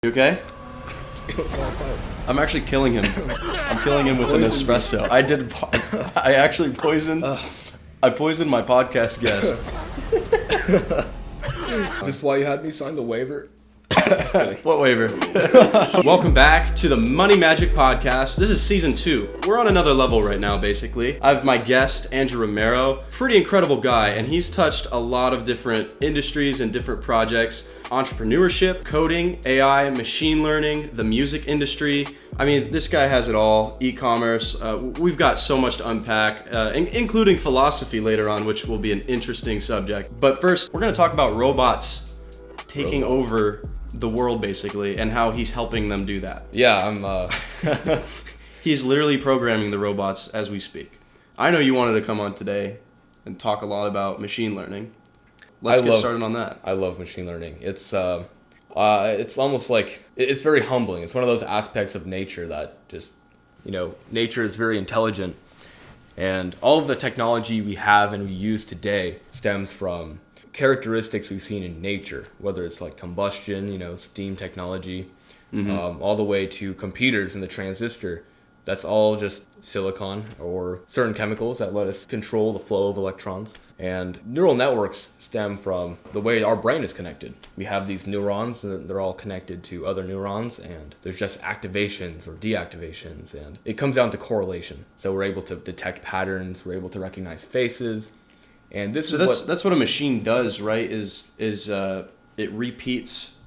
You okay? I'm actually killing him. I'm killing him with an espresso. I actually poisoned. I poisoned my podcast guest. Is this why you had me sign the waiver? What waiver? Welcome back to the Money Magic Podcast. This is season 2. We're on another level right now, basically. I have my guest, Andrew Romero. Pretty incredible guy, and he's touched a lot of different industries and different projects. Entrepreneurship, coding, AI, machine learning, the music industry. I mean, this guy has it all. E-commerce. We've got so much to unpack, including philosophy later on, which will be an interesting subject. But first, we're going to talk about robots taking over the world, basically, and how he's helping them do that. Yeah, He's literally programming the robots as we speak. I know you wanted to come on today and talk a lot about machine learning. Let's get started on that. I love machine learning. It's almost like, it's very humbling. It's one of those aspects of nature that just, nature is very intelligent. And all of the technology we have and we use today stems from characteristics we've seen in nature, whether it's like combustion, steam technology, all the way to computers and the transistor. That's all just silicon or certain chemicals that let us control the flow of electrons. And neural networks stem from the way our brain is connected. We have these neurons, and they're all connected to other neurons, and there's just activations or deactivations, and it comes down to correlation. So we're able to detect patterns, we're able to recognize faces, and that's what a machine does, right? Is it repeats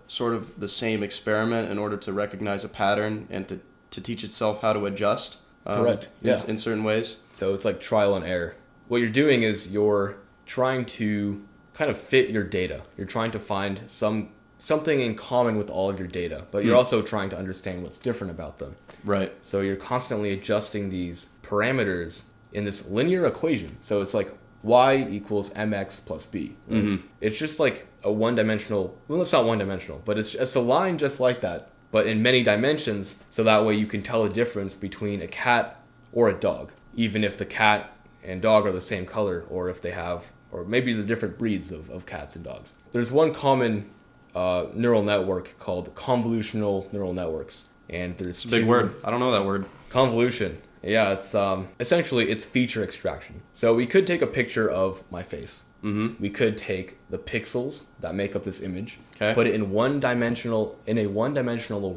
sort of the same experiment in order to recognize a pattern and to teach itself how to adjust. Correct. In certain ways. So it's like trial and error. What you're doing is you're trying to kind of fit your data. You're trying to find something in common with all of your data, but you're also trying to understand what's different about them. Right. So you're constantly adjusting these parameters in this linear equation. So it's like y equals mx plus b. Right? Mm-hmm. It's just like a one-dimensional, well, it's not one-dimensional, but it's a line just like that, but in many dimensions, so that way you can tell the difference between a cat or a dog, even if the cat and dog are the same color, or if they have, or maybe the different breeds of cats and dogs. There's one common neural network called convolutional neural networks, and there's it's a big word. I don't know that word. Convolution. Yeah, it's essentially it's feature extraction. So we could take a picture of my face. Mm-hmm. We could take the pixels that make up this image, put it in a one-dimensional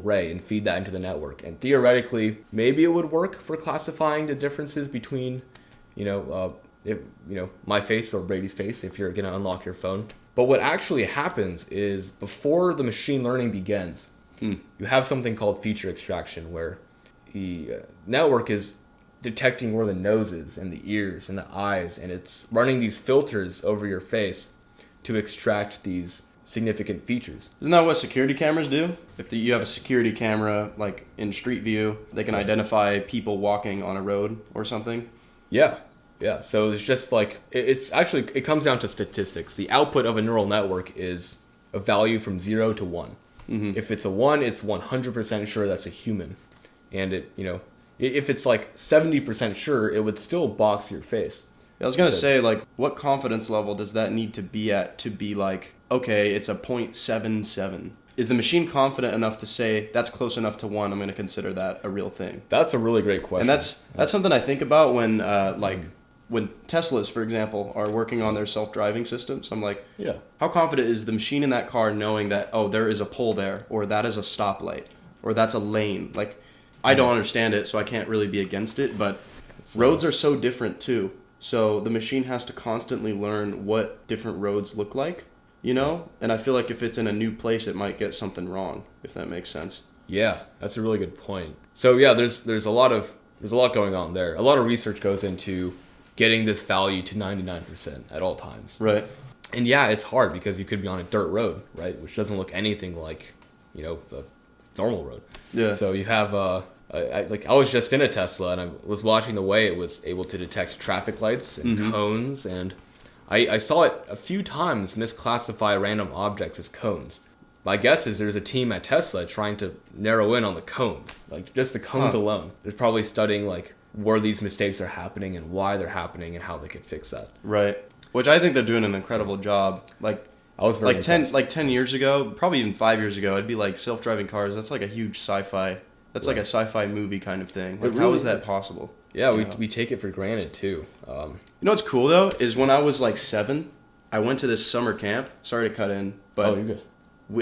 array, and feed that into the network. And theoretically, maybe it would work for classifying the differences between, my face or Brady's face if you're gonna unlock your phone. But what actually happens is before the machine learning begins, you have something called feature extraction, where the network is detecting where the nose is and the ears and the eyes, and it's running these filters over your face to extract these significant features. Isn't that what security cameras do? If you have a security camera like in Street View, they can identify people walking on a road or something? Yeah. So it's just like, it comes down to statistics. The output of a neural network is a value from 0 to 1. Mm-hmm. If it's a 1, it's 100% sure that's a human. And if it's like 70% sure, it would still box your face. I was going to say, like, what confidence level does that need to be at to be like, okay, it's a 0.77? Is the machine confident enough to say, that's close enough to 1, I'm going to consider that a real thing? That's a really great question. And that's something I think about when, when Teslas, for example, are working on their self-driving systems. I'm like, how confident is the machine in that car knowing that, oh, there is a pole there, or that is a stoplight, or that's a lane? Like, I don't understand it, so I can't really be against it, but roads are so different too. So the machine has to constantly learn what different roads look like, And I feel like if it's in a new place, it might get something wrong, if that makes sense. Yeah, that's a really good point. So yeah, there's a lot going on there. A lot of research goes into getting this value to 99% at all times. Right. And yeah, it's hard because you could be on a dirt road, right, which doesn't look anything like, the normal road. Yeah. So you have I was just in a Tesla, and I was watching the way it was able to detect traffic lights and cones, and I saw it a few times misclassify random objects as cones. My guess is there's a team at Tesla trying to narrow in on the cones, like just the cones alone. They're probably studying like where these mistakes are happening and why they're happening and how they can fix that. Right. Which I think they're doing an incredible job. Like, I was very impressed. 10 years ago, probably even 5 years ago, it'd be like self-driving cars. That's like a huge sci-fi. That's like a sci-fi movie kind of thing. Like, how is that possible? Yeah, we take it for granted too. You know what's cool though is when I was like 7, I went to this summer camp. Sorry to cut in, but you're good.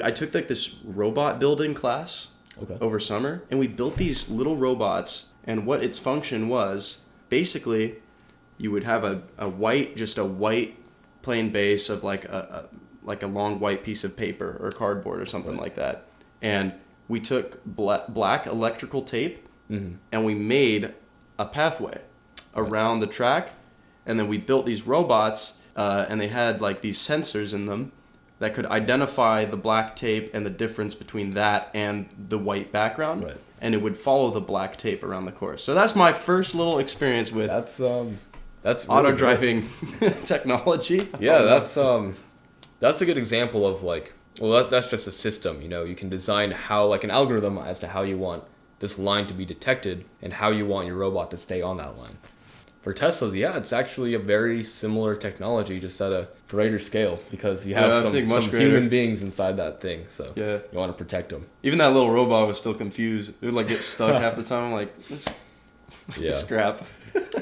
I took like this robot building class over summer, and we built these little robots. And what its function was, basically, you would have a white plain base of like a long white piece of paper or cardboard or something like that, and we took black electrical tape and we made a pathway around the track, and then we built these robots, and they had like these sensors in them that could identify the black tape and the difference between that and the white background, and it would follow the black tape around the course. So that's my first little experience with that's auto driving technology. Yeah, that's a good example of like, well, that's just a system. You know, you can design how, like, an algorithm as to how you want this line to be detected and how you want your robot to stay on that line. For Teslas, yeah, it's actually a very similar technology, just at a greater scale, because you have some human beings inside that thing, so you want to protect them. Even that little robot was still confused. It would like get stuck half the time. I'm like, this crap.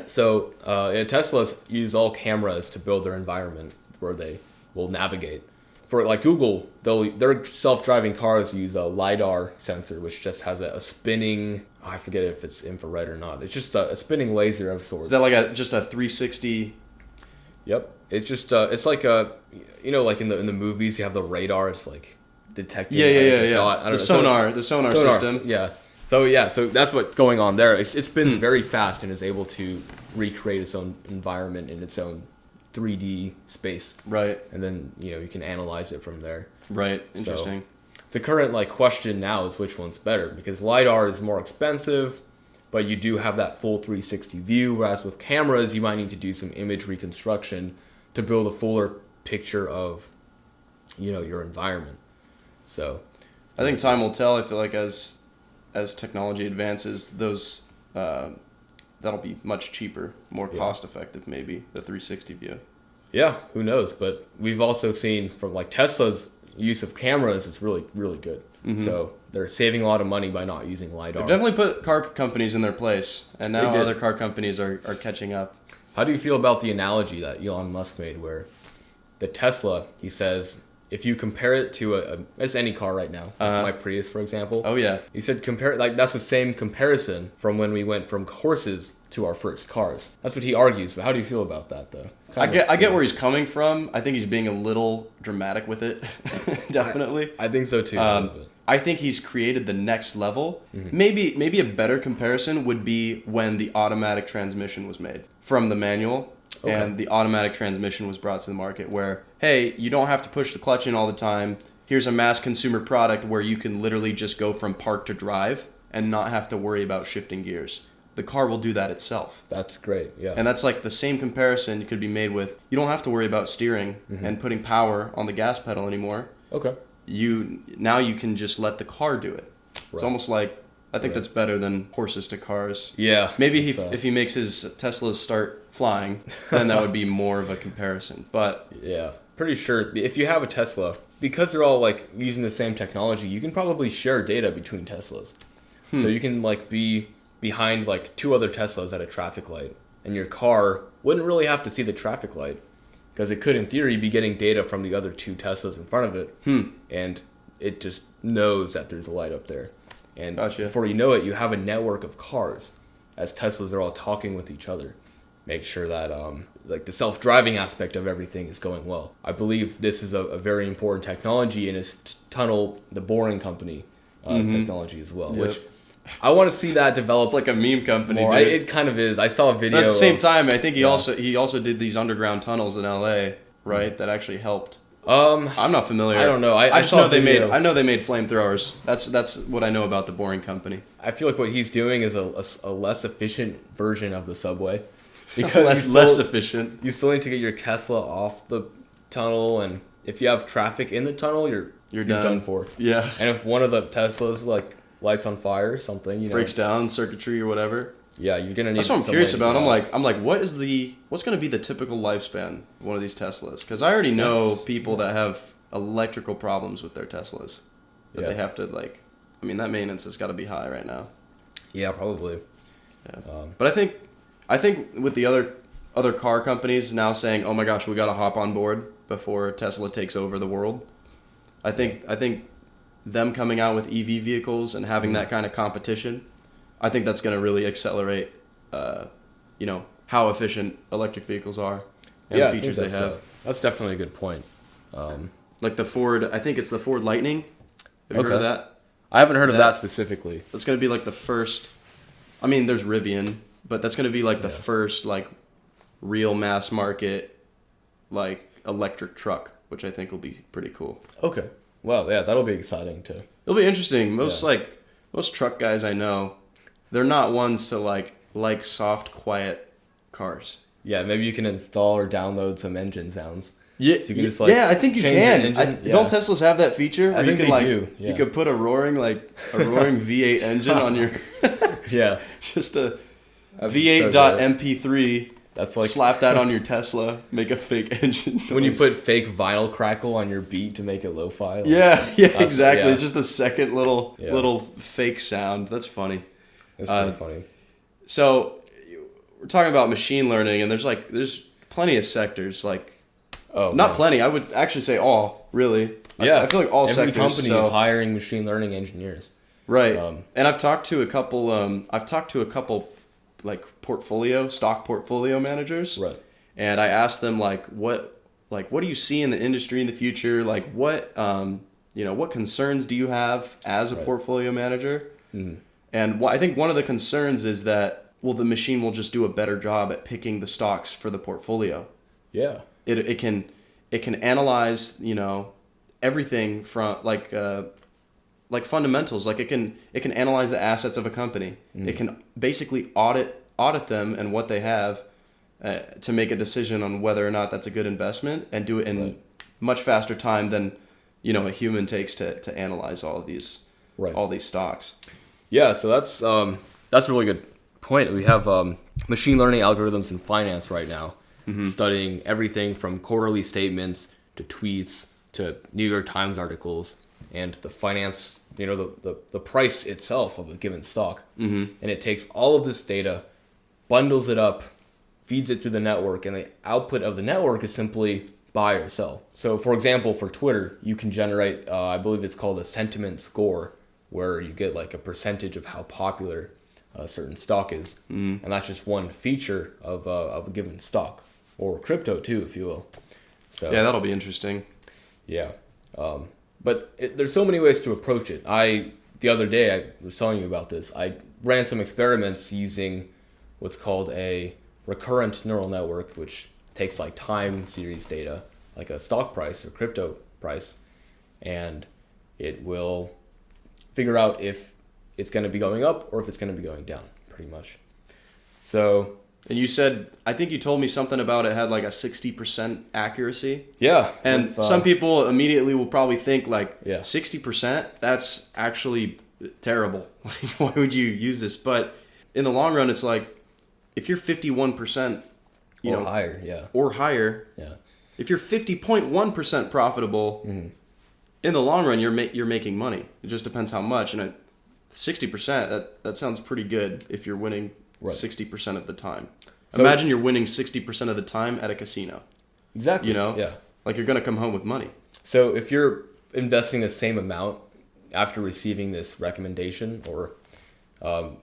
So Teslas use all cameras to build their environment where they will navigate. For like Google, their self-driving cars use a LiDAR sensor, which just has a spinning, I forget if it's infrared or not. It's just a spinning laser of sorts. Is that like just a 360? Yep. It's just it's like a, you know, like in the movies you have the radar. It's like detecting. Dot. The sonar system. Yeah. So that's what's going on there. It spins very fast and is able to recreate its own environment in its own 3D space. Right. And then, you know, you can analyze it from there. Right. Interesting. So the current like question now is which one's better, because LiDAR is more expensive, but you do have that full 360 view, whereas with cameras you might need to do some image reconstruction to build a fuller picture of, you know, your environment. So I think time will tell. I feel like as technology advances, those that'll be much cheaper, more cost effective, maybe, the 360 view. Yeah, who knows? But we've also seen from like Tesla's use of cameras is really, really good. So they're saving a lot of money by not using LiDAR. They've definitely put car companies in their place, and now other car companies are catching up. How do you feel about the analogy that Elon Musk made where the Tesla, he says, if you compare it to it's any car right now, my Prius, for example. Oh, yeah. He said that's the same comparison from when we went from horses to our first cars. That's what he argues. But how do you feel about that, though? I get where he's coming from. I think he's being a little dramatic with it. Definitely. I think so, too. I think he's created the next level. Maybe a better comparison would be when the automatic transmission was made from the manual. Okay. And the automatic transmission was brought to the market where, hey, you don't have to push the clutch in all the time. Here's a mass consumer product where you can literally just go from park to drive and not have to worry about shifting gears. The car will do that itself. That's great, yeah. And that's like the same comparison could be made with, you don't have to worry about steering and putting power on the gas pedal anymore. Okay. Now you can just let the car do it. It's almost like, I think that's better than horses to cars. Yeah. Maybe if he makes his Teslas start flying, then that would be more of a comparison. But yeah, pretty sure if you have a Tesla, because they're all like using the same technology, you can probably share data between Teslas. So you can like be behind like two other Teslas at a traffic light, and your car wouldn't really have to see the traffic light because it could, in theory, be getting data from the other two Teslas in front of it, and it just knows that there's a light up there. And before you know it, you have a network of cars as Teslas are all talking with each other. Make sure that like the self-driving aspect of everything is going well. I believe this is a very important technology, and it's tunnel, the Boring Company technology as well, which I want to see that develop. It's like a meme company. It kind of is. I saw a video. But at the same time, I think he also did these underground tunnels in LA, right? That actually helped. I'm not familiar. I don't know. I just know they made flamethrowers. That's what I know about the Boring Company. I feel like what he's doing is a less efficient version of the subway, because less efficient. You still need to get your Tesla off the tunnel, and if you have traffic in the tunnel, you're done for. Yeah. And if one of the Teslas like lights on fire or something, breaks down circuitry or whatever. Yeah, you're gonna need. That's what I'm curious about. I'm like, what's gonna be the typical lifespan of one of these Teslas? Because I already know people that have electrical problems with their Teslas that Yeah. they have to like. I mean, that maintenance has got to be high right now. Yeah, probably. Yeah. But I think with the other car companies now saying, "Oh my gosh, we got to hop on board before Tesla takes over the world." I think them coming out with EV vehicles and having that kind of competition, I think that's going to really accelerate, how efficient electric vehicles are and the features they have. That's definitely a good point. Like the Ford, I think it's the Ford Lightning. Have you heard of that? I haven't heard of that specifically. That's going to be like the first. I mean, there's Rivian, but that's going to be like the first like real mass market like electric truck, which I think will be pretty cool. Okay. Well, yeah, that'll be exciting too. It'll be interesting. Most truck guys I know, they're not ones to like soft, quiet cars. Yeah, maybe you can install or download some engine sounds. Yeah, so you can just, I think you can. Don't Teslas have that feature? I think they do. Yeah. You could put a roaring V8 engine on your. Yeah. Just a V8.mp3. That's like slap that on your Tesla. Make a fake engine noise. When you put fake vinyl crackle on your beat to make it lo-fi. Yeah, exactly. Yeah. It's just a second little fake sound. That's funny. It's pretty funny. So we're talking about machine learning, and there's plenty of sectors plenty. I would actually say all, really. Yeah. I feel like all every sectors. Every company is hiring machine learning engineers. Right. And I've talked to a couple like stock portfolio managers. Right. And I asked them what do you see in the industry in the future? Like what concerns do you have as a portfolio manager? Mm-hmm. And I think one of the concerns is that the machine will just do a better job at picking the stocks for the portfolio. Yeah. It can analyze, everything from like fundamentals. Like it can analyze the assets of a company. Mm-hmm. It can basically audit them and what they have to make a decision on whether or not that's a good investment, and do it in much faster time than a human takes to analyze all of these stocks. Yeah, so that's a really good point. We have machine learning algorithms in finance right now. Mm-hmm. Studying everything from quarterly statements to tweets to New York Times articles and the finance, the price itself of a given stock. Mm-hmm. And it takes all of this data, bundles it up, feeds it through the network, and the output of the network is simply buy or sell. So, for example, for Twitter, you can generate, I believe it's called a sentiment score, where you get like a percentage of how popular a certain stock is. Mm-hmm. And that's just one feature of a given stock. Or crypto too, if you will. So yeah, that'll be interesting. Yeah, but there's so many ways to approach it. The other day I was telling you about this. I ran some experiments using what's called a recurrent neural network, which takes like time series data, like a stock price or crypto price, and it will figure out if it's going to be going up or if it's going to be going down, pretty much. So. And you said, I think you told me something about it had like a 60% accuracy. Yeah. And some people immediately will probably think 60%, that's actually terrible. Like, why would you use this? But in the long run, it's like, if you're 51%, higher, yeah. Or higher. Yeah. If you're 50.1% profitable, mm-hmm. in the long run, you're making money. It just depends how much. And 60%, that sounds pretty good if you're winning 60% of the time. So, imagine you're winning 60% of the time at a casino. Exactly. Yeah. Like you're going to come home with money. So if you're investing the same amount after receiving this recommendation, or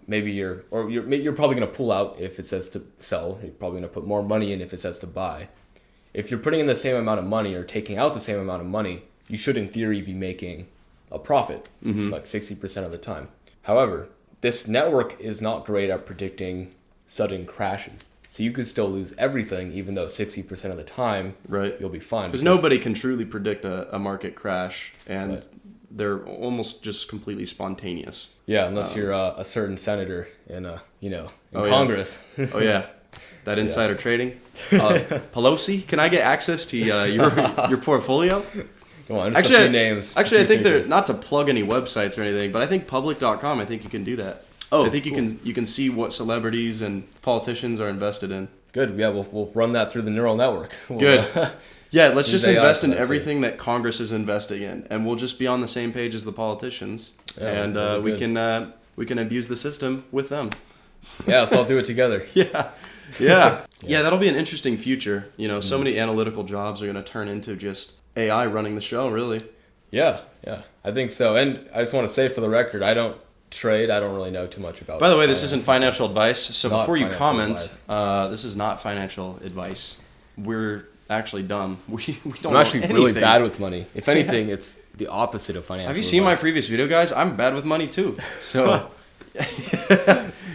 maybe you're probably going to pull out if it says to sell. You're probably going to put more money in if it says to buy. If you're putting in the same amount of money or taking out the same amount of money, you should in theory be making a profit. Mm-hmm. It's like 60% of the time. However, this network is not great at predicting sudden crashes. So you could still lose everything, even though 60% of the time you'll be fine. Because nobody can truly predict a market crash, and they're almost just completely spontaneous. Yeah, unless you're a certain senator in Congress. Yeah. Oh yeah, that insider trading. Pelosi, can I get access to your portfolio? Come on, just a few names. Actually, I think they're not to plug any websites or anything, but I think public.com. I think you can do that. Oh, I think you can see what celebrities and politicians are invested in. Good. Yeah, we'll run that through the neural network. Good. Yeah, let's just AI invest for in that, too. everything that Congress is investing in, and we'll just be on the same page as the politicians, Yeah, and that'd be we can abuse the system with them. Yeah, let's all do it together. Yeah. That'll be an interesting future. You know, so many analytical jobs are going to turn into just AI running the show, really. Yeah, I think so. And I just want to say for the record, I don't trade. I don't really know too much about. By the way, this finance. isn't financial advice. So Not before you financial comment, this is not financial advice. We're actually dumb. We don't I'm know actually anything. really bad with money. If anything, it's the opposite of financial. Have you seen my advice. previous video, guys? I'm bad with money too. So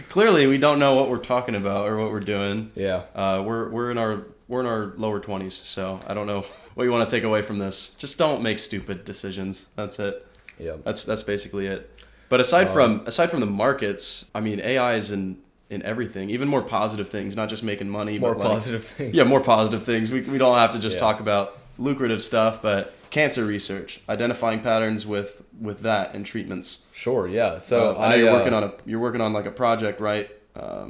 clearly, we don't know what we're talking about or what we're doing. Yeah. We're in our lower 20s, so I don't know what you want to take away from this. Just don't make stupid decisions. That's it. Yeah. That's basically it. But aside from the markets, I mean, AI is in everything, even more positive things, not just making money. More but like, positive things. Yeah, more positive things. We don't have to just Yeah. talk about lucrative stuff, but cancer research, identifying patterns with that and treatments. Sure. Yeah. So I know you're working on like a project, right?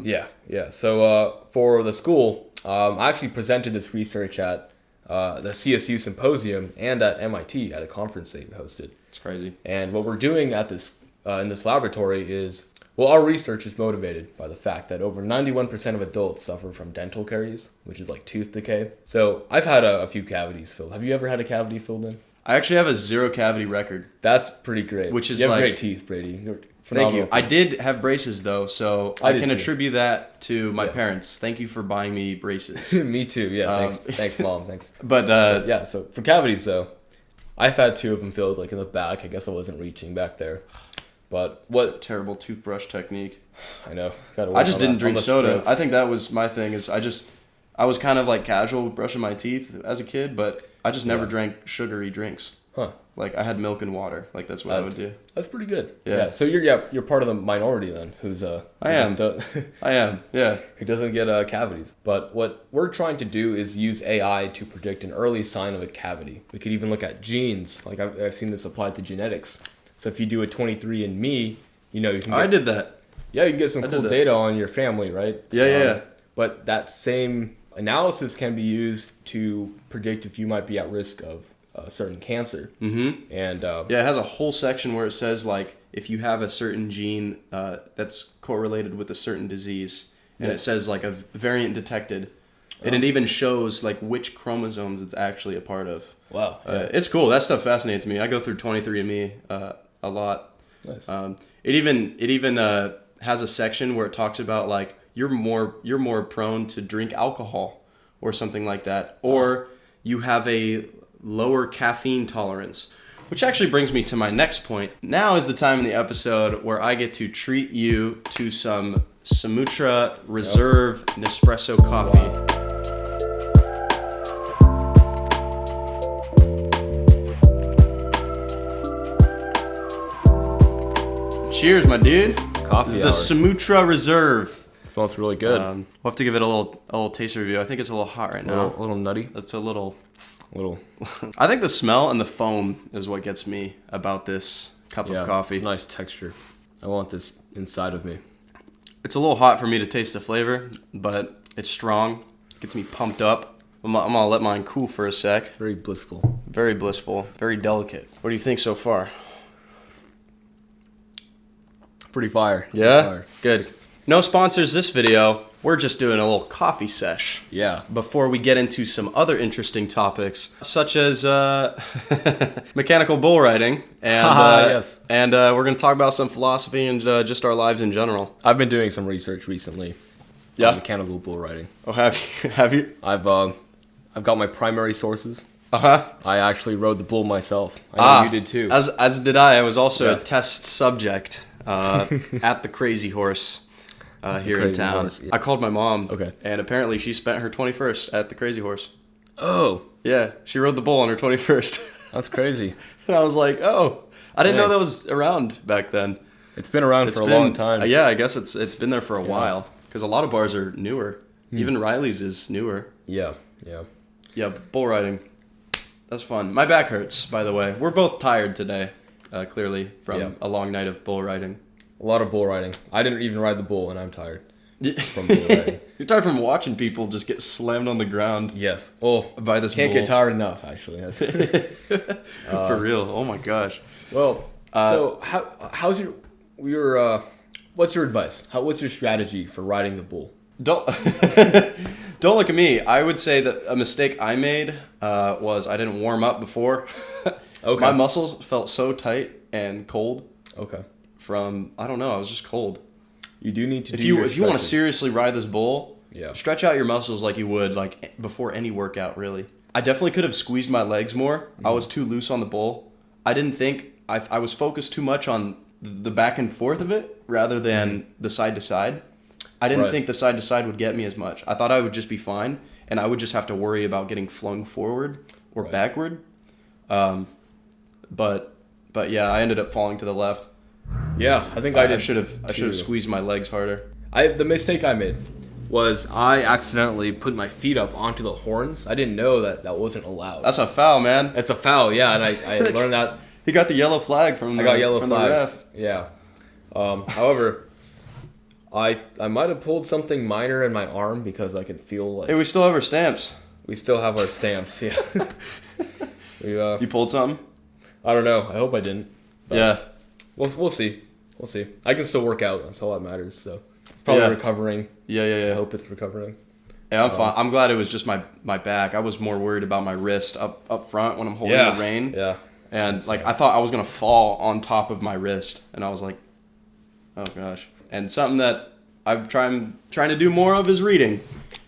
Yeah. So for the school, I actually presented this research at the CSU symposium and at MIT at a conference they hosted. It's crazy. And what we're doing at this in this laboratory is, well, our research is motivated by the fact that over 91% of adults suffer from dental caries, which is like tooth decay. So I've had a few cavities filled. Have you ever had a cavity filled in? I actually have a 0 cavity record. That's pretty great. Which is you have like- great teeth, Brady. You're Thank you. phenomenal I teeth. did have braces though, so I I did can too. attribute that to my parents. Thank you for buying me braces. Me too. Yeah. Thanks, mom. Thanks. But Yeah. So for cavities though, I've had 2 of them filled, like in the back. I guess I wasn't reaching back there. But what? terrible toothbrush technique. I know. Gotta I work just on didn't that, drink on the soda. strokes. I think that was my thing. I was kind of like casual with brushing my teeth as a kid, but I just never drank sugary drinks. Huh. Like I had milk and water. Like that's what I would do. That's pretty good. Yeah. So you're part of the minority then, who's I am. I am. Yeah. who doesn't get cavities. But what we're trying to do is use AI to predict an early sign of a cavity. We could even look at genes. Like I've seen this applied to genetics. So if you do a 23andMe, you know you can. I did that. Yeah, you can get some did cool that. data on your family, right? Yeah. But that same analysis can be used to predict if you might be at risk of a certain cancer. Mm-hmm. And Yeah, it has a whole section where it says like if you have a certain gene that's correlated with a certain disease, and it says like a variant detected, and it even shows like which chromosomes it's actually a part of. wow, It's cool. That stuff fascinates me. I go through 23andMe a lot. nice. It even has a section where it talks about like you're more prone to drink alcohol or something like that, or you have a lower caffeine tolerance. Which actually brings me to my next point. Now is the time in the episode where I get to treat you to some Sumatra Reserve Nespresso coffee. Cheers, my dude. Coffee This is hour. the Sumatra Reserve. It smells really good. We'll have to give it a little taste review. I think it's a little hot right now. a little nutty. It's a little. A I think the smell and the foam is what gets me about this cup of coffee. It's a nice texture. I want this inside of me. It's a little hot for me to taste the flavor, but it's strong. Gets me pumped up. I'm gonna let mine cool for a sec. Very blissful. Very blissful, very delicate. What do you think so far? Pretty fire. Pretty Yeah? fire. Good. No sponsors this video. We're just doing a little coffee sesh. Yeah. Before we get into some other interesting topics, such as mechanical bull riding, and Yes. and we're going to talk about some philosophy and just our lives in general. I've been doing some research recently. Yeah? On mechanical bull riding. Oh, have you? Have you? I've got my primary sources. Uh-huh. I actually rode the bull myself. I know you did too. As did I. I was also Yeah. a test subject at the Crazy Horse here in Crazy town. Horse, yeah. I called my mom. Okay. And apparently she spent her 21st at the Crazy Horse. Oh, Yeah, she rode the bull on her 21st. that's crazy. And I was like, oh, I didn't know Dang. that was around back then. It's been around for a long time. Yeah, I guess it's been there for a while. Because a lot of bars are newer. Even Riley's is newer. Yeah. Yeah, bull riding. That's fun. My back hurts, by the way. We're both tired today, clearly, from Yeah. a long night of bull riding. A lot of bull riding. I didn't even ride the bull, and I'm tired. from bull riding. You're tired from watching people just get slammed on the ground. Yes. Oh, by this can't bull. get tired enough. Actually, that's For real. Oh my gosh. Well, so how's your what's your advice? What's your strategy for riding the bull? Don't don't look at me. I would say that a mistake I made was I didn't warm up before. Okay. My muscles felt so tight and cold. Okay. From I don't know. I was just cold. You do need to. If you want to seriously ride this bull, yeah, stretch out your muscles like you would like before any workout. Really, I definitely could have squeezed my legs more. Mm-hmm. I was too loose on the bull. I didn't think I was focused too much on the back and forth of it rather than the side to side. I didn't think the side to side would get me as much. I thought I would just be fine, and I would just have to worry about getting flung forward or backward. But yeah, I ended up falling to the left. Yeah, I think I should have squeezed my legs harder. The mistake I made was I accidentally put my feet up onto the horns. I didn't know that wasn't allowed. That's a foul, man. It's a foul, yeah, and I learned that. He got the yellow flag from the ref. Yeah. However, I might have pulled something minor in my arm because I could feel like... Hey, we still have our stamps. We still have our stamps, yeah. You pulled something? I don't know. I hope I didn't. Yeah. We'll see. We'll see. I can still work out. That's all that matters. So probably recovering. Yeah. I hope it's recovering. Yeah, I'm fine. I'm glad it was just my back. I was more worried about my wrist up front when I'm holding the rein. Yeah. And I thought I was gonna fall on top of my wrist, and I was like, oh gosh. And something that I'm trying to do more of is reading.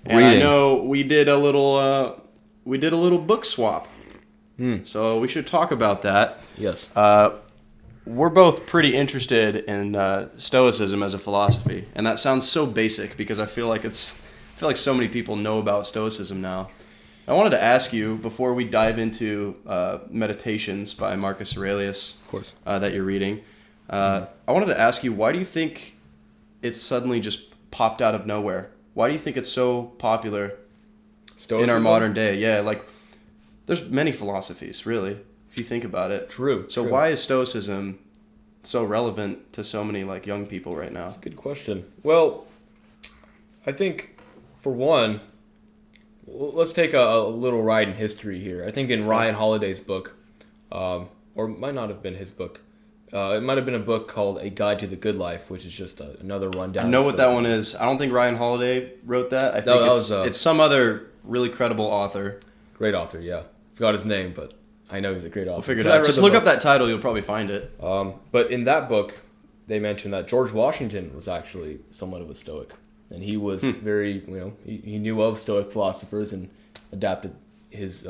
And I know we did a little book swap. So we should talk about that. Yes. We're both pretty interested in stoicism as a philosophy, and that sounds so basic because I feel like so many people know about stoicism now. I wanted to ask you before we dive into Meditations by Marcus Aurelius, of course, that you're reading. I wanted to ask you, why do you think it's suddenly just popped out of nowhere? Why do you think it's so popular in our modern day? Yeah, like there's many philosophies, really, if you think about it. True. So why is Stoicism so relevant to so many like young people right now? That's a good question. Well, I think for one, let's take a little ride in history here. I think in Ryan Holiday's book, or it might not have been his book, it might have been a book called A Guide to the Good Life, which is just another rundown. I know what that one is. I don't think Ryan Holiday wrote that. I think it's some other really credible author. Great author, yeah. Forgot his name, but I know he's a great author. We'll figure it out. Just look up that title. You'll probably find it. But in that book, they mentioned that George Washington was actually somewhat of a Stoic. And he was very, he knew of Stoic philosophers and adapted his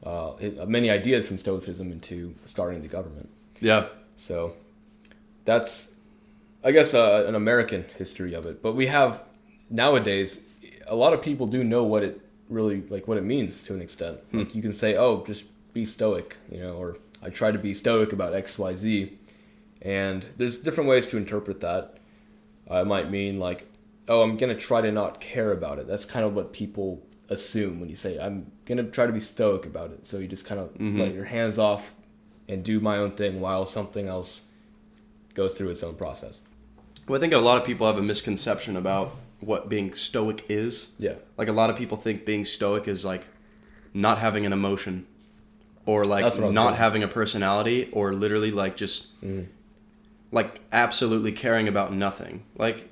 many ideas from Stoicism into starting the government. Yeah. So that's, I guess, an American history of it. But we have, nowadays, a lot of people do know what it really, like what it means to an extent. Like you can say, oh, just be Stoic, or I try to be Stoic about X, Y, Z. And there's different ways to interpret that. It might mean like, oh, I'm going to try to not care about it. That's kind of what people assume when you say, I'm going to try to be Stoic about it. So you just kind of let your hands off and do my own thing while something else goes through its own process. Well, I think a lot of people have a misconception about what being Stoic is. Yeah. Like a lot of people think being Stoic is like not having an emotion or like not having a personality or literally like just like absolutely caring about nothing. Like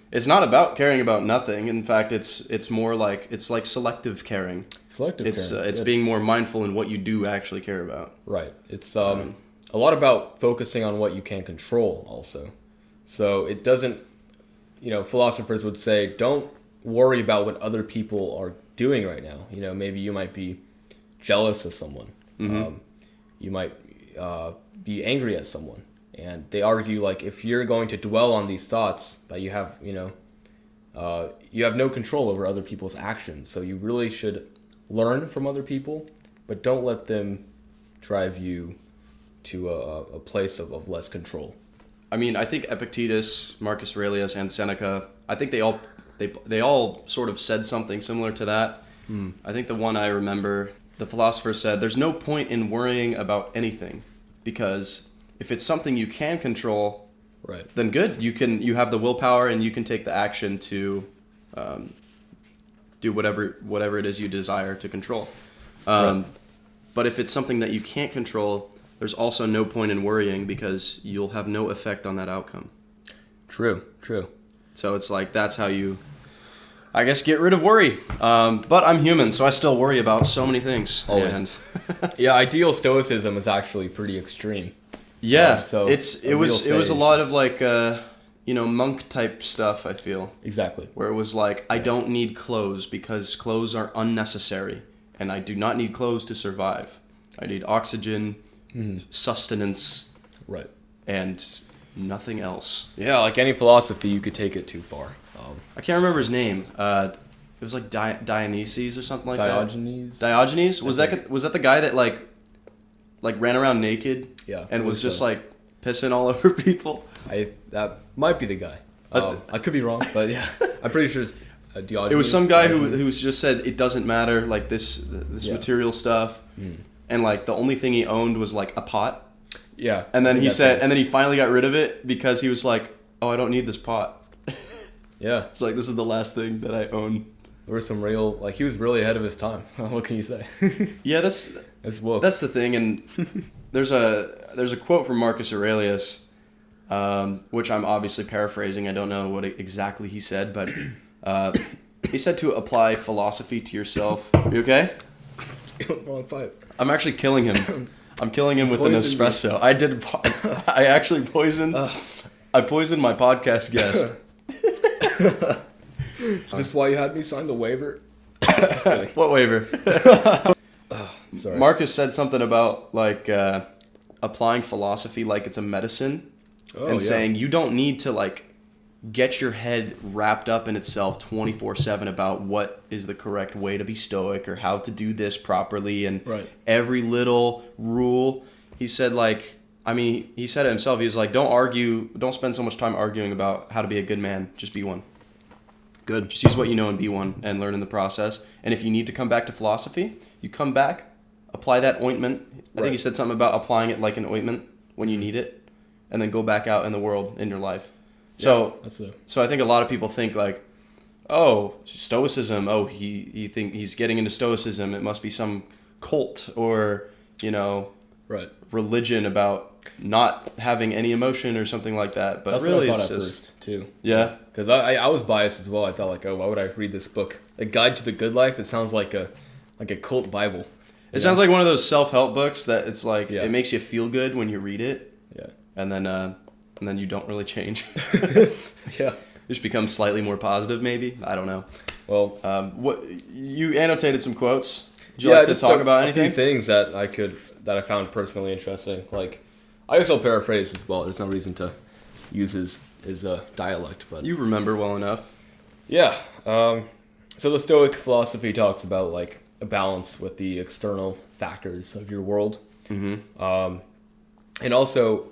it's not about caring about nothing. In fact, it's more like it's like selective caring. It's being more mindful in what you do actually care about. Right. It's a lot about focusing on what you can control also. So it doesn't, philosophers would say, don't worry about what other people are doing right now. Maybe you might be jealous of someone. You might be angry at someone. And they argue like if you're going to dwell on these thoughts that you have, you have no control over other people's actions. So you really should learn from other people, but don't let them drive you to a place of less control. I mean, I think Epictetus, Marcus Aurelius, and Seneca, I think they all sort of said something similar to that. I think the one I remember, the philosopher said, there's no point in worrying about anything because if it's something you can control, Right. then good. You have the willpower and you can take the action to do whatever it is you desire to control. Right. But if it's something that you can't control, there's also no point in worrying because you'll have no effect on that outcome. True. So it's like that's how you, I guess, get rid of worry. But I'm human, so I still worry about so many things. Always. And Yeah, ideal stoicism is actually pretty extreme. yeah, So it was a lot of like monk type stuff. I feel Exactly. where it was like I don't need clothes because clothes are unnecessary, and I do not need clothes to survive. I need oxygen, sustenance, Right. and nothing else. Yeah, like any philosophy, you could take it too far. I can't remember his name. It was like Dionysus or something like Diogenes. that. Diogenes was that the guy that like ran around naked? Yeah, and it was was just so. like pissing all over people. That might be the guy. I could be wrong, but yeah, I'm pretty sure it's Diogenes. It was some guy Diogenes. who just said it doesn't matter, like this Yeah. material stuff, and like the only thing he owned was like a pot. Yeah. And then I think he that's said, it. and then he finally got rid of it because he was like, "Oh, I don't need this pot." Yeah. It's like this is the last thing that I own. There was some real, like, he was really ahead of his time. What can you say? Yeah, that's woke. the thing, and there's a quote from Marcus Aurelius, which I'm obviously paraphrasing. I don't know what exactly he said, but he said to apply philosophy to yourself. You okay? Wrong pipe. I'm actually killing him. I'm killing him with an Poisoned espresso. I actually poisoned. I poisoned my podcast guest. Is this why you had me sign the waiver? Just kidding. What waiver? Sorry. Marcus said something about like applying philosophy like it's a medicine, and saying you don't need to like get your head wrapped up in itself 24/7 about what is the correct way to be stoic or how to do this properly and Right. every little rule. He said like, I mean, he said it himself. He was like, don't spend so much time arguing about how to be a good man. Just be one. Good. Just use what you know and be one and learn in the process. And if you need to come back to philosophy, you come back, apply that ointment. I think he said something about applying it like an ointment when you need it, and then go back out in the world in your life. So, so I think a lot of people think like, oh, stoicism. Oh, he's getting into stoicism. It must be some cult or religion about not having any emotion or something like that. But that's really, what I thought it's at just first too. yeah. Because I was biased as well. I thought like, oh, why would I read this book? A Guide to the Good Life. It sounds like a cult Bible. It sounds like one of those self-help books that it's like Yeah. it makes you feel good when you read it. Yeah. And then you don't really change. Yeah. You just become slightly more positive, maybe. I don't know. Well, What you annotated some quotes. Would you like to just talk about a anything? few things that I found personally interesting. Like, I guess I'll paraphrase as well. There's no reason to use his dialect, but You remember well enough. yeah. So the Stoic philosophy talks about like a balance with the external factors of your world, and also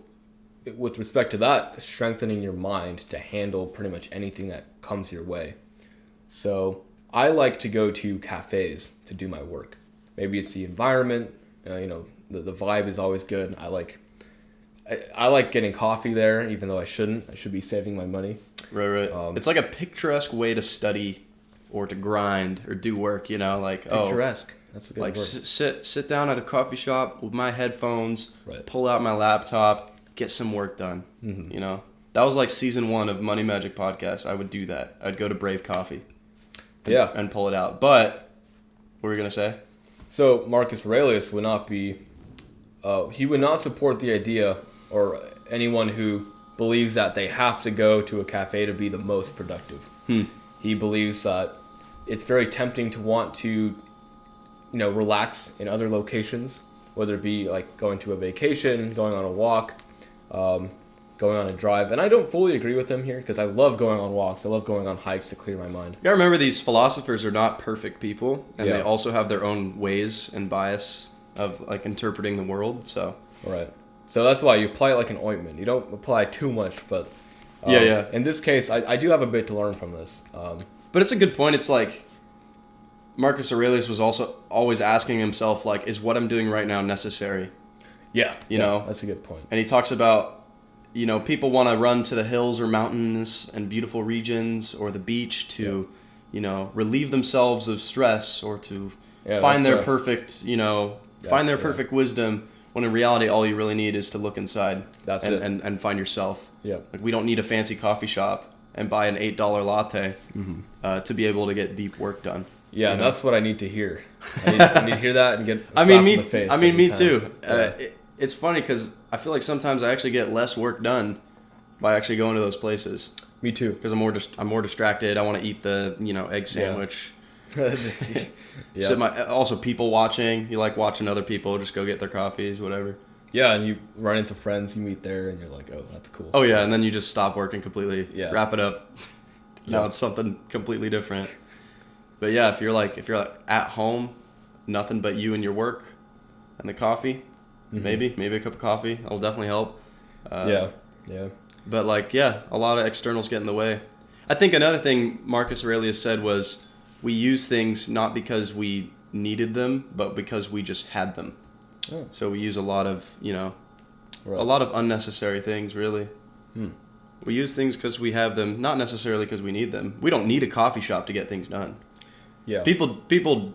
with respect to that, strengthening your mind to handle pretty much anything that comes your way. So I like to go to cafes to do my work. Maybe it's the environment, the vibe is always good. I like getting coffee there, even though I shouldn't. I should be saving my money. Right. It's like a picturesque way to study or to grind or do work, like Picturesque. That's a good like word. sit down at a coffee shop with my headphones, Right. pull out my laptop, get some work done. That was like season 1 of Money Magic Podcast. I would do that. I'd go to Brave Coffee. And pull it out. But what were we gonna say? So Marcus Aurelius would not be, he would not support the idea or anyone who believes that they have to go to a cafe to be the most productive. He believes that it's very tempting to want to, relax in other locations, whether it be like going to a vacation, going on a walk, going on a drive. And I don't fully agree with him here because I love going on walks. I love going on hikes to clear my mind. You gotta remember these philosophers are not perfect people, and Yeah. they also have their own ways and bias of like interpreting the world. So Right. So that's why you apply it like an ointment. You don't apply too much, but Yeah. In this case, I do have a bit to learn from this. But it's a good point. It's like Marcus Aurelius was also always asking himself, like, is what I'm doing right now necessary? Yeah. You know? That's a good point. And he talks about you know, people want to run to the hills or mountains and beautiful regions or the beach to, you know, relieve themselves of stress or to find their perfect, you know, find their perfect wisdom. When in reality, all you really need is to look inside and find yourself. Yeah. Like, we don't need a fancy coffee shop and buy an $8 latte to be able to get deep work done. Yeah, and that's what I need to hear. I need to hear that and get me, in the face. Me too. It's funny because I feel like sometimes I actually get less work done by actually going to those places. Me too. Because I'm more distracted. I want to eat the, you know, egg sandwich. Also, people watching. You like watching other people just go get their coffees, whatever. Yeah, and you run into friends you meet there, and you're like, oh, that's cool. Oh yeah, and then you just stop working completely. Yeah. Wrap it up. Now it's something completely different. But yeah, if you're like at home, nothing but you and your work, and the coffee, maybe a cup of coffee, that'll definitely help. Yeah. But like, yeah, a lot of externals get in the way. I think another thing Marcus Aurelius said was, we use things not because we needed them, but because we just had them. Oh. So we use a lot of, you know, a lot of unnecessary things, really. We use things because we have them, not necessarily because we need them. We don't need a coffee shop to get things done. Yeah. People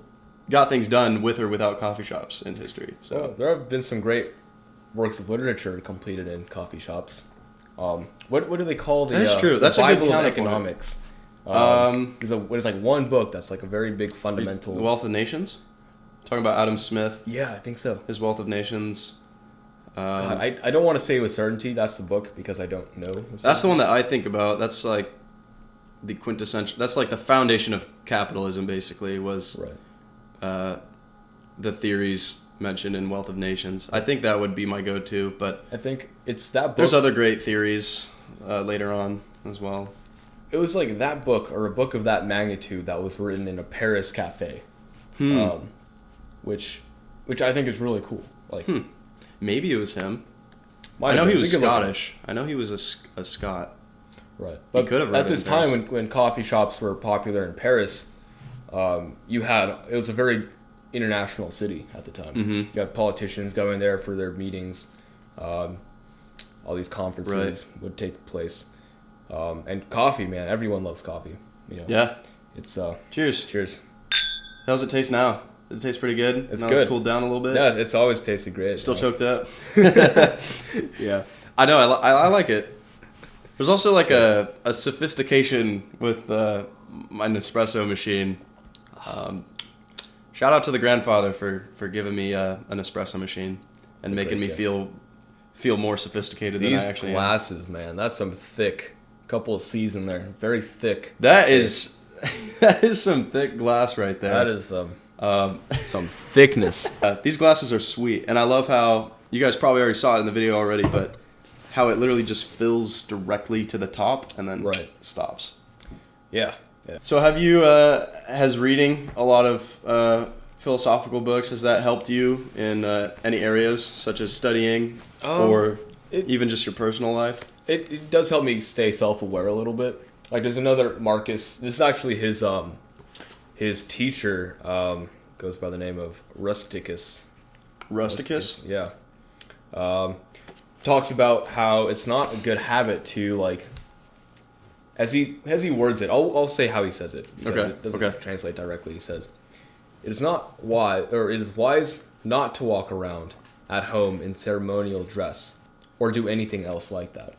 got things done with or without coffee shops in history. So well, there have been some great works of literature completed in coffee shops. What do they call the? That's true. That's the a good Bible of economics. There's like one book that's like a very big fundamental. The Wealth of Nations. Talking about Adam Smith. Yeah, I think so. His Wealth of Nations. God, I don't want to say with certainty that's the book because I don't know. That's the one that I think about. That's like the quintessential. That's like the foundation of capitalism. Basically, was the theories mentioned in Wealth of Nations. I think that would be my go-to. But I think it's that book. There's other great theories later on as well. It was like that book or a book of that magnitude that was written in a Paris cafe, which I think is really cool. Like. Maybe it was him. I know he was Scottish. I know he was a Scot. Right. But at this time when coffee shops were popular in Paris, it was a very international city at the time. You had politicians going there for their meetings. All these conferences would take place. And coffee, man, everyone loves coffee. You know? Yeah. It's Cheers. Cheers. How's it taste now? Does it taste pretty good? It's now good. It's cooled down a little bit? Yeah, it's always tasted great. Still choked up? Yeah. I know, I like it. There's also like a sophistication with my Nespresso machine. Shout out to the grandfather for giving me an espresso machine and making me feel more sophisticated than I actually am. These glasses, man, that's some thick, couple of C's in there. Very thick. That is some thick glass right there. That is some thickness. These glasses are sweet, and I love how you guys probably already saw it in the video already, but how it literally just fills directly to the top and then stops. Yeah. So have you has reading a lot of philosophical books, has that helped you in any areas such as studying or even just your personal life? It does help me stay self-aware a little bit. Like there's another Marcus. This is actually his teacher goes by the name of Rusticus. Rusticus? Yeah. Talks about how it's not a good habit to like, as he words it. I'll say how he says it. Okay. It doesn't translate directly. He says, it is wise not to walk around at home in ceremonial dress or do anything else like that.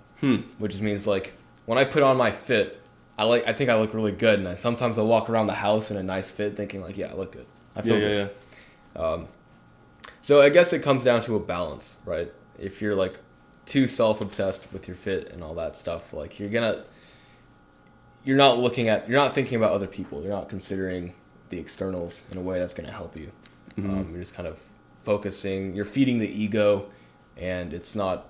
Which means like when I put on my fit, I think I look really good, and sometimes I walk around the house in a nice fit, thinking like, yeah, I look good. I feel good. Yeah. So I guess it comes down to a balance, right? If you're like too self-obsessed with your fit and all that stuff, like you're not thinking about other people. You're not considering the externals in a way that's going to help you. You're just kind of focusing. You're feeding the ego, and it's not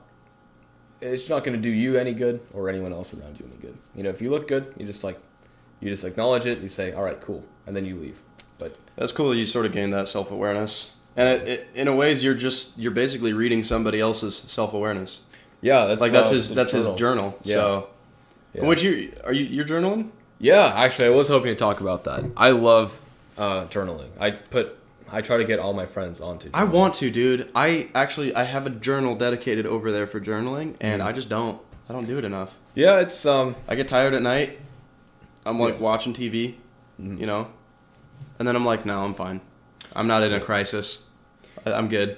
going to do you any good or anyone else around you any good. You know, if you look good, you just acknowledge it. You say, all right, cool, and then you leave. But that's cool that you sort of gain that self-awareness, and in a ways you're basically reading somebody else's self-awareness. Yeah, that's his journal. Yeah. So, you're journaling? Yeah, actually, I was hoping to talk about that. I love journaling. I put I try to get all my friends onto. I want to, dude. I have a journal dedicated over there for journaling, and I just don't. I don't do it enough. Yeah, it's I get tired at night. I'm like watching TV, you know, and then I'm like, no, I'm fine. I'm not in a crisis. I'm good.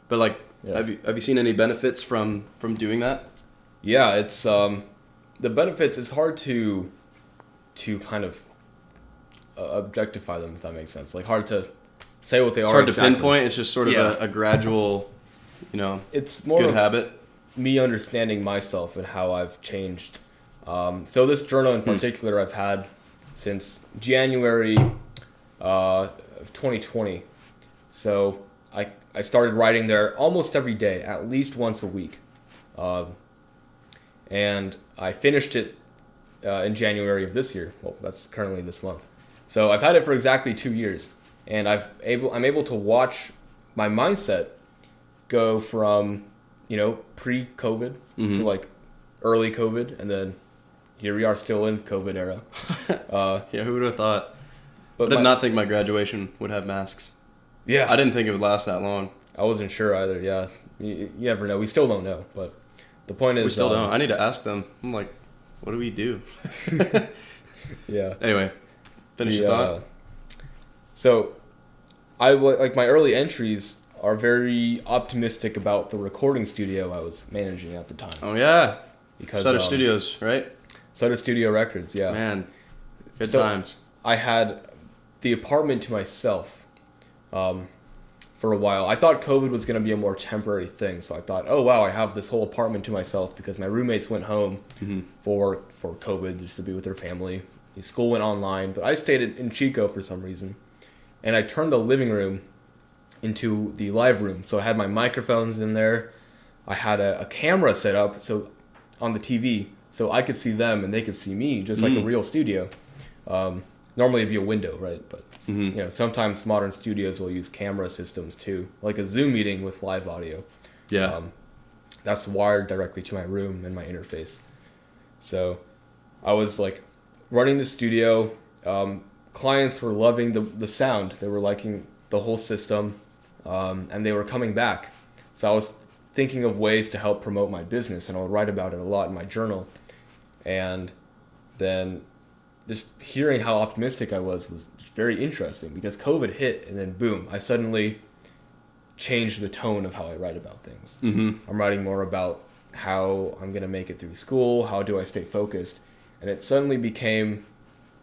But like, have you seen any benefits from doing that? Yeah, it's the benefits. It's hard to kind of objectify them, if that makes sense. Like hard to say what they are. It's hard to pinpoint. It's just sort of a gradual, it's more good of habit. Me understanding myself and how I've changed. So this journal in particular I've had since January of 2020. So I started writing there almost every day, at least once a week. And I finished it in January of this year. Well, that's currently this month. So I've had it for exactly 2 years. And I'm able to watch my mindset go from, pre-COVID to like early COVID, and then here we are still in COVID era. Yeah, who would have thought? But I did not think my graduation would have masks. Yeah. I didn't think it would last that long. I wasn't sure either, yeah. You never know. We still don't know, but the point is... We still don't. I need to ask them. I'm like, what do we do? Yeah. Anyway, finish your thought. So, like my early entries are very optimistic about the recording studio I was managing at the time. Oh, yeah. Because Sutter Studios, right? Sutter Studio Records, yeah. Man, good times. I had the apartment to myself for a while. I thought COVID was going to be a more temporary thing, so I thought, oh, wow, I have this whole apartment to myself because my roommates went home for COVID just to be with their family. School went online, but I stayed in Chico for some reason. And I turned the living room into the live room. So I had my microphones in there. I had a camera set up on the TV so I could see them and they could see me, just like a real studio. Normally it'd be a window, right? But sometimes modern studios will use camera systems too, like a Zoom meeting with live audio. Yeah. That's wired directly to my room and my interface. So I was like running the studio. Clients were loving the sound. They were liking the whole system, and they were coming back. So I was thinking of ways to help promote my business, and I would write about it a lot in my journal. And then just hearing how optimistic I was just very interesting, because COVID hit, and then boom, I suddenly changed the tone of how I write about things. I'm writing more about how I'm going to make it through school, how do I stay focused, and it suddenly became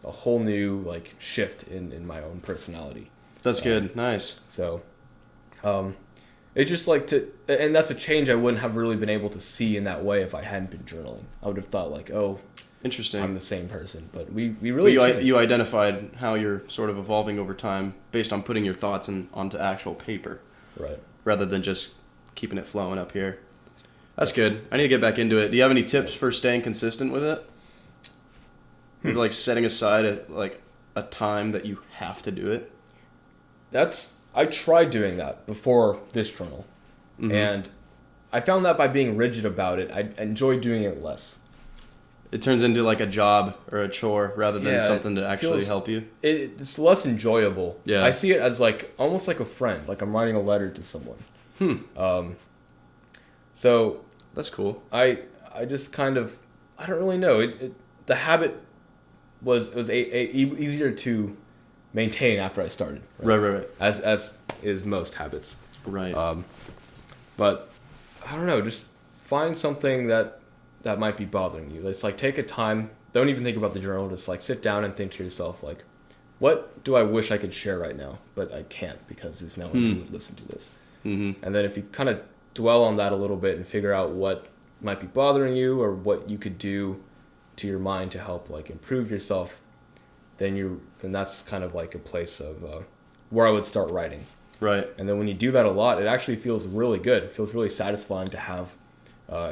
a whole new like shift in my own personality. That's good. Nice. So it's just like and that's a change I wouldn't have really been able to see in that way if I hadn't been journaling. I would have thought like, oh, interesting, I'm the same person. But we really you identified how you're sort of evolving over time based on putting your thoughts onto actual paper, right? Rather than just keeping it flowing up here. That's good. I need to get back into it. Do you have any tips for staying consistent with it? Maybe like setting aside a time that you have to do it. I tried doing that before this journal, and I found that by being rigid about it, I enjoy doing it less. It turns into like a job or a chore rather than something to actually help you. It's less enjoyable. Yeah. I see it as like almost like a friend, like I'm writing a letter to someone. So that's cool. I just kind of, I don't really know. The habit was easier to maintain after I started. Right. As is most habits. Right. But I don't know. Just find something that might be bothering you. It's like take a time. Don't even think about the journal. Just like sit down and think to yourself like, what do I wish I could share right now, but I can't because there's no one who would listen to this. And then if you kind of dwell on that a little bit and figure out what might be bothering you or what you could do to your mind to help like improve yourself, then that's kind of like a place of where I would start writing. Right. And then when you do that a lot, it actually feels really good. It feels really satisfying to have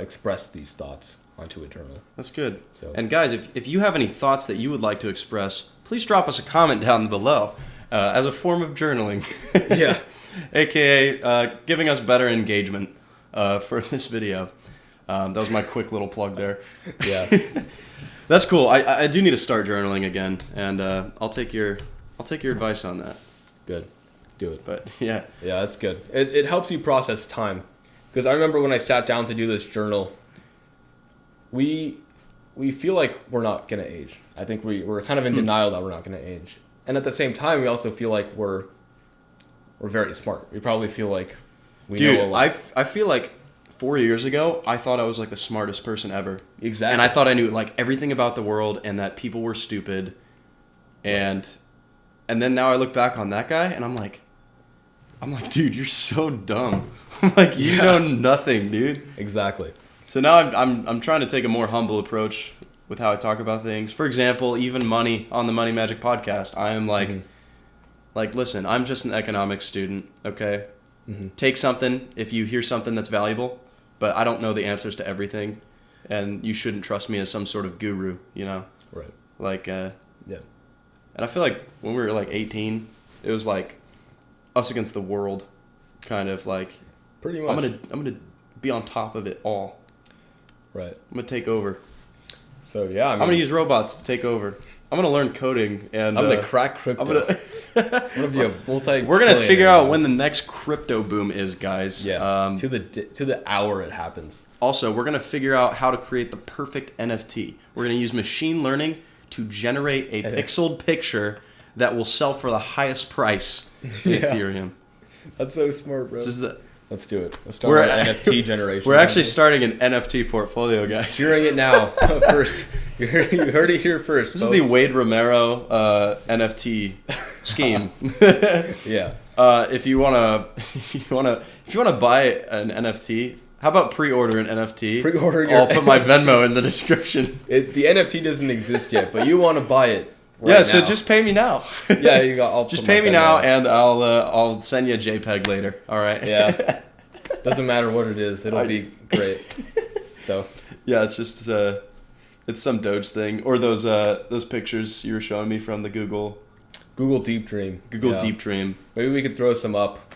expressed these thoughts onto a journal. That's good. So, and guys, if you have any thoughts that you would like to express, please drop us a comment down below as a form of journaling. Yeah. AKA giving us better engagement for this video. That was my quick little plug there. Yeah. That's cool. I do need to start journaling again, and I'll take your advice on that. Good. do it. But yeah. Yeah, that's good. It helps you process time. Because I remember when I sat down to do this journal, we feel like we're not going to age. I think we're kind of in denial that we're not going to age. And at the same time, we also feel like we're very smart. We probably feel like we know a lot. I feel like 4 years ago, I thought I was like the smartest person ever. Exactly. And I thought I knew like everything about the world and that people were stupid. And then now I look back on that guy and I'm like, dude, you're so dumb. I'm like, you know nothing, dude. Exactly. So now I'm trying to take a more humble approach with how I talk about things. For example, even money on the Money Magic podcast. I am like, listen, I'm just an economics student, okay? Mm-hmm. Take something if you hear something that's valuable, but I don't know the answers to everything, and you shouldn't trust me as some sort of guru, you know? Right. Like, yeah. And I feel like when we were like 18, it was like us against the world, kind of like. Pretty much. I'm gonna be on top of it all. Right. I'm gonna take over. So yeah, I'm gonna use robots to take over. I'm gonna learn coding and I'm gonna crack crypto. I'm gonna be a multi. We're gonna figure out when the next crypto boom is, guys. Yeah. To the hour it happens. Also, we're gonna figure out how to create the perfect NFT. We're gonna use machine learning to generate a pixeled picture that will sell for the highest price in Ethereum. That's so smart, bro. Let's do it. Let's start an NFT generation. We're actually starting an NFT portfolio, guys. Hearing it now. First, you heard it here first. This is the Wade Romero NFT scheme. Yeah. If you wanna buy an NFT, how about pre-order an NFT? I'll put my Venmo in the description. The NFT doesn't exist yet, but you want to buy it. So just pay me now. Yeah, you got. Just pay me now, and I'll send you a JPEG later. All right. Yeah. Doesn't matter what it is. It'll be great. So. Yeah, it's just it's some Doge thing, or those pictures you were showing me from the Google Deep Dream. Deep Dream. Maybe we could throw some up,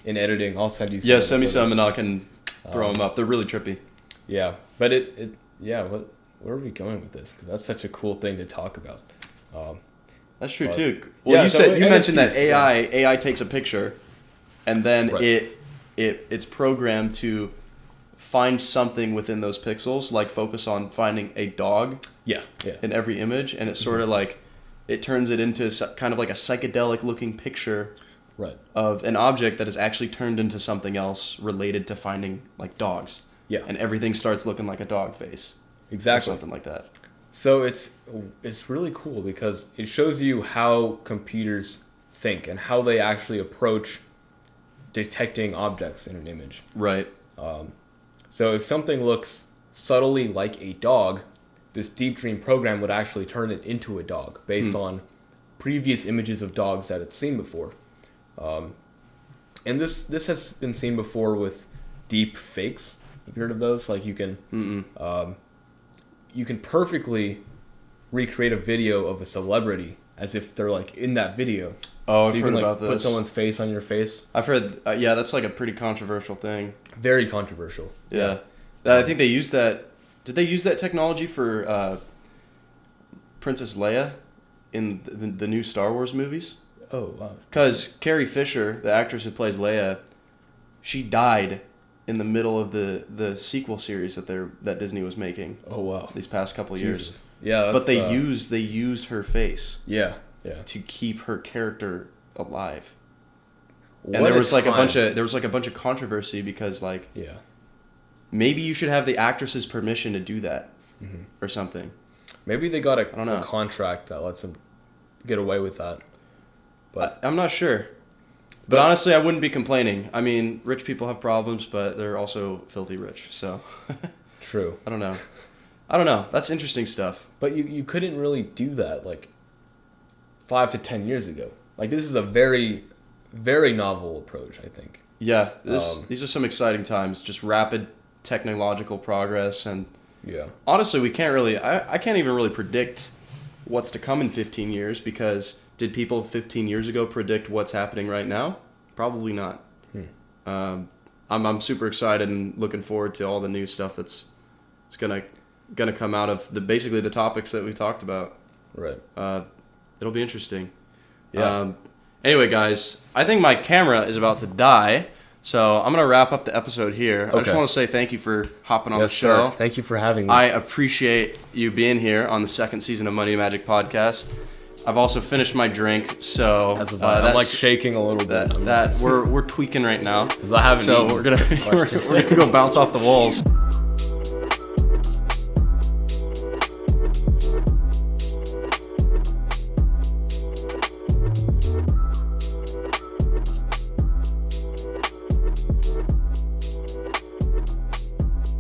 in editing. I'll send you. Some. Yeah, send me some, and I can throw them up. They're really trippy. Yeah, but where are we going with this? Because that's such a cool thing to talk about. That's true too. Well, you mentioned that AI takes a picture, and then it's programmed to find something within those pixels, like focus on finding a dog. Yeah. In every image, and it's sort of like it turns it into kind of like a psychedelic looking picture. Right. Of an object that is actually turned into something else related to finding like dogs. Yeah. And everything starts looking like a dog face. Exactly. Or something like that. So it's really cool because it shows you how computers think and how they actually approach detecting objects in an image. Right. So if something looks subtly like a dog, this Deep Dream program would actually turn it into a dog based on previous images of dogs that it's seen before. And this has been seen before with deep fakes. Have you heard of those? Like you can perfectly recreate a video of a celebrity as if they're like in that video. Oh, I've heard about this. Put someone's face on your face. I've heard. That's like a pretty controversial thing. Very controversial. Yeah. I think they used that. Did they use that technology for Princess Leia in the new Star Wars movies? Oh, wow. Because Carrie Fisher, the actress who plays Leia, she died in the middle of the sequel series that Disney was making. Oh, wow. These past couple of years. Yeah, but they used her face. Yeah. To keep her character alive. And there was like a bunch of controversy because maybe you should have the actress's permission to do that or something. Maybe they got a contract that lets them get away with that. But I'm not sure. But honestly, I wouldn't be complaining. I mean, rich people have problems, but they're also filthy rich. So true. I don't know. That's interesting stuff. But you couldn't really do that 5 to 10 years ago. This is a very, very novel approach, I think. Yeah, these are some exciting times. Just rapid technological progress, and honestly, we can't really. I can't even really predict what's to come in 15 years because did people 15 years ago predict what's happening right now? Probably not. I'm super excited and looking forward to all the new stuff that's gonna come out of basically the topics that we talked about. Right. It'll be interesting. Yeah. Anyway, guys, I think my camera is about to die. So I'm going to wrap up the episode here. I just want to say thank you for hopping on the show. Sir. Thank you for having me. I appreciate you being here on the second season of Money Magic Podcast. I've also finished my drink, so I'm like shaking a little bit. We're tweaking right now. I haven't so we're gonna go bounce off the walls.